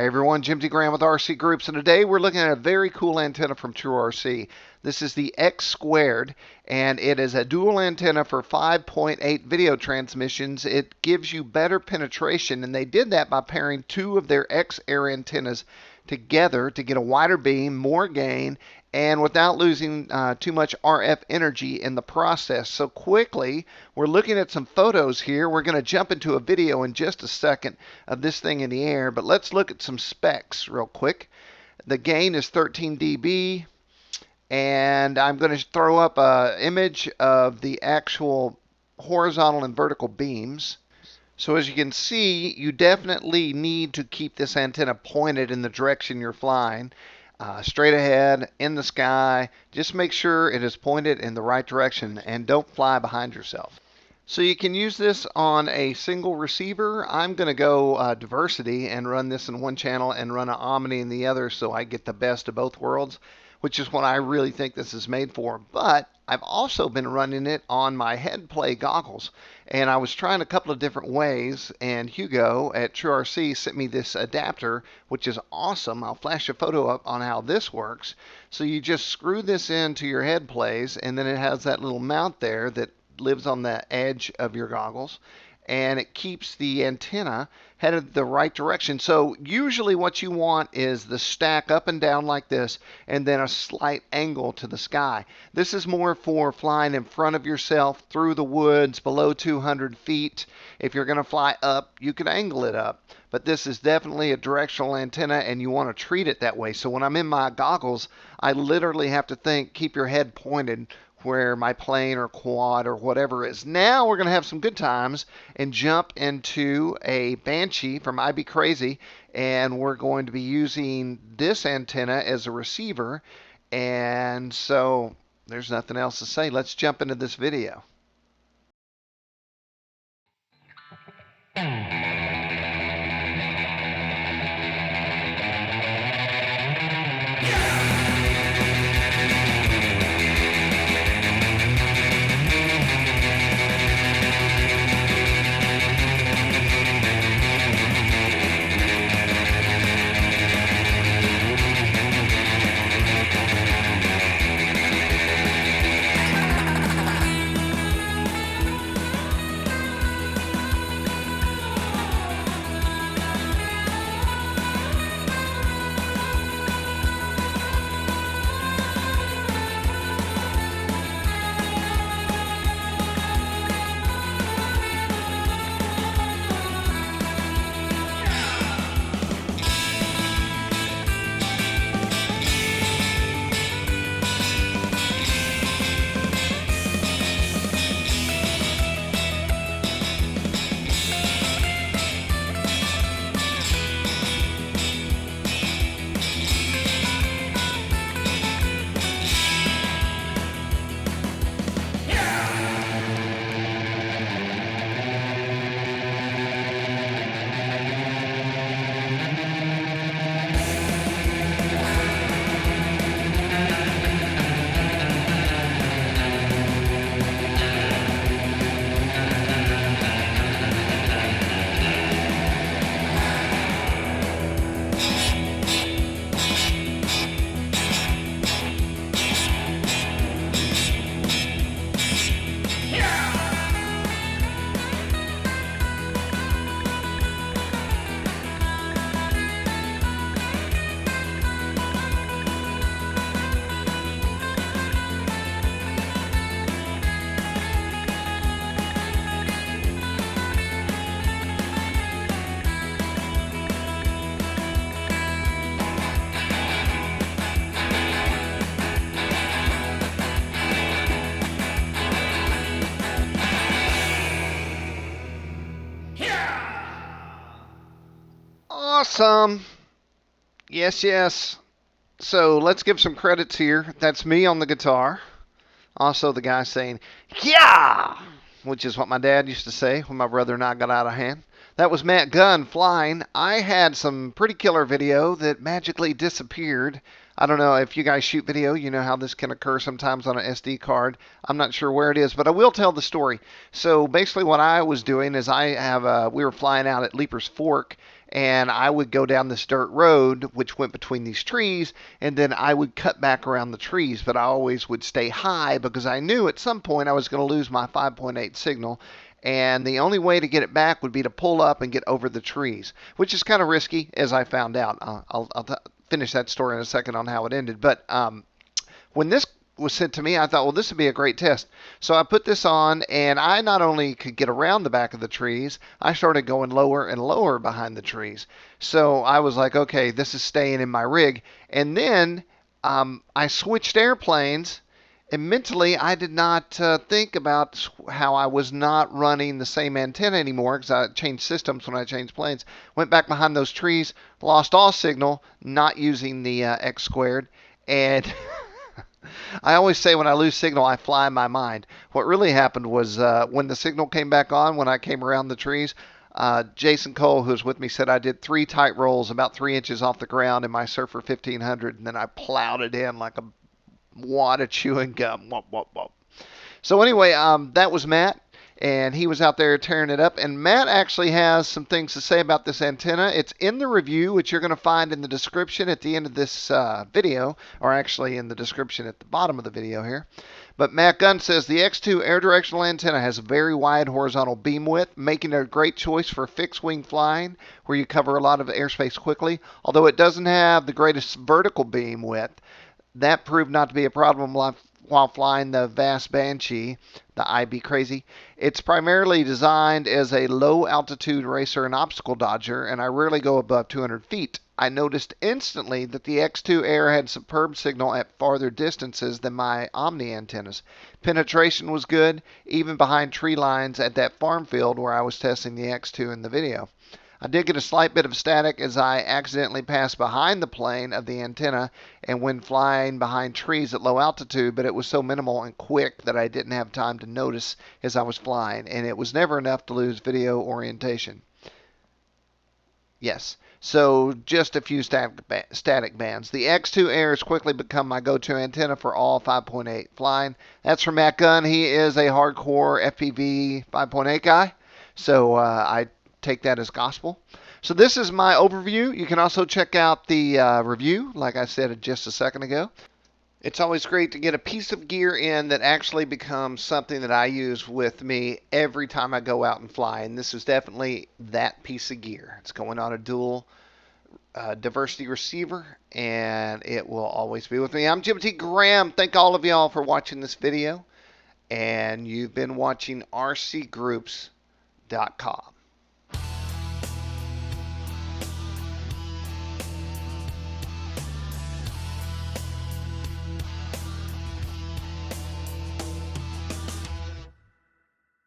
Hey everyone, Jim D. Graham with RCGroups, and today we're looking at a very cool antenna from TrueRC. This is the X Squared, and it is a dual antenna for 5.8 video transmissions. It gives you better penetration, and they did that by pairing two of their X-Air antennas together to get a wider beam, more gain, and without losing too much RF energy in the process. So quickly, we're looking at some photos here. We're going to jump into a video in just a second of this thing in the air, but let's look at some specs real quick. The gain is 13 dB, and I'm going to throw up an image of the actual horizontal and vertical beams. So as you can see, you definitely need to keep this antenna pointed in the direction you're flying. Straight ahead, in the sky. Just make sure it is pointed in the right direction and don't fly behind yourself. So you can use this on a single receiver. I'm going to go diversity and run this in one channel and run an Omni in the other so I get the best of both worlds, which is what I really think this is made for. But I've also been running it on my head play goggles, and I was trying a couple of different ways, and Hugo at TrueRC sent me this adapter, which is awesome. I'll flash a photo up on how this works. So you just screw this into your head plays, and then it has that little mount there that lives on the edge of your goggles, and it keeps the antenna headed the right direction. So usually what you want is the stack up and down like this, and then a slight angle to the sky. This is more for flying in front of yourself through the woods below 200 feet. If you're going to fly up, you can angle it up. But this is definitely a directional antenna, and you want to treat it that way. So when I'm in my goggles, I literally have to think, keep your head pointed where my plane or quad or whatever is. Now we're going to have some good times and jump into a Banshee from IB Crazy, and we're going to be using this antenna as a receiver. And so there's nothing else to say. Let's jump into this video. Awesome. Yes, yes. So let's give some credits here. That's me on the guitar. Also the guy saying, yeah, which is what my dad used to say when my brother and I got out of hand. That was Matt Gunn flying. I had some pretty killer video that magically disappeared. I don't know if you guys shoot video, you know how this can occur sometimes on an SD card. I'm not sure where it is, but I will tell the story. So basically what I was doing is we were flying out at Leaper's Fork, and I would go down this dirt road which went between these trees, and then I would cut back around the trees, but I always would stay high because I knew at some point I was going to lose my 5.8 signal, and the only way to get it back would be to pull up and get over the trees, which is kind of risky, as I found out. I'll finish that story in a second on how it ended. But when this was sent to me, I thought, well, this would be a great test. So I put this on, and I not only could get around the back of the trees, I started going lower and lower behind the trees. So I was like, okay, this is staying in my rig. And then I switched airplanes, and mentally I did not think about how I was not running the same antenna anymore, because I changed systems when I changed planes. Went back behind those trees, lost all signal, not using the X squared, and I always say when I lose signal, I fly in my mind. What really happened was when the signal came back on, when I came around the trees, Jason Cole, who was with me, said I did 3 tight rolls about 3 inches off the ground in my Surfer 1500, and then I plowed it in like a wad of chewing gum. Whoop, whoop, whoop. So anyway, that was Matt, and he was out there tearing it up. And Matt actually has some things to say about this antenna. It's in the review, which you're going to find in the description at the end of this video, or actually in the description at the bottom of the video here. But Matt Gunn says the X2 air directional antenna has a very wide horizontal beam width, making it a great choice for fixed wing flying, where you cover a lot of airspace quickly. Although it doesn't have the greatest vertical beam width, that proved not to be a problem while flying the Vast Banshee, the IB Crazy. It's primarily designed as a low altitude racer and obstacle dodger, and I rarely go above 200 feet. I noticed instantly that the X2 Air had superb signal at farther distances than my Omni antennas. Penetration was good, even behind tree lines at that farm field where I was testing the X2 in the video. I did get a slight bit of static as I accidentally passed behind the plane of the antenna and when flying behind trees at low altitude, but it was so minimal and quick that I didn't have time to notice as I was flying, and it was never enough to lose video orientation. Yes, so just a few static bands. The X2 Air has quickly become my go-to antenna for all 5.8 flying. That's from Matt Gunn. He is a hardcore FPV 5.8 guy, so I take that as gospel. So this is my overview. You can also check out the review, like I said just a second ago. It's always great to get a piece of gear in that actually becomes something that I use with me every time I go out and fly, and this is definitely that piece of gear. It's going on a dual diversity receiver, and it will always be with me. I'm Jim T. Graham. Thank all of y'all for watching this video, and you've been watching RCGroups.com.